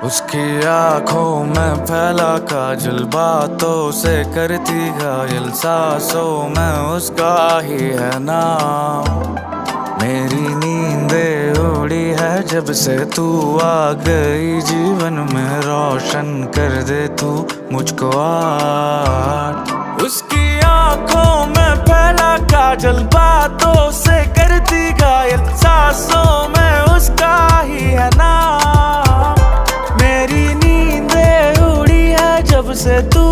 उसकी आंखों में फैला काजल, बातों से करती घायल, सांसों में उसका ही है नाम। मेरी नींदें उड़ी है जब से तू आ गई जीवन में, रोशन कर दे तू मुझको आज। उसकी आंखों में फैला काजल, बातों से करती घायल, सांसों में उसका ही है नाम। मेरी नींदें उड़ी है जब से तू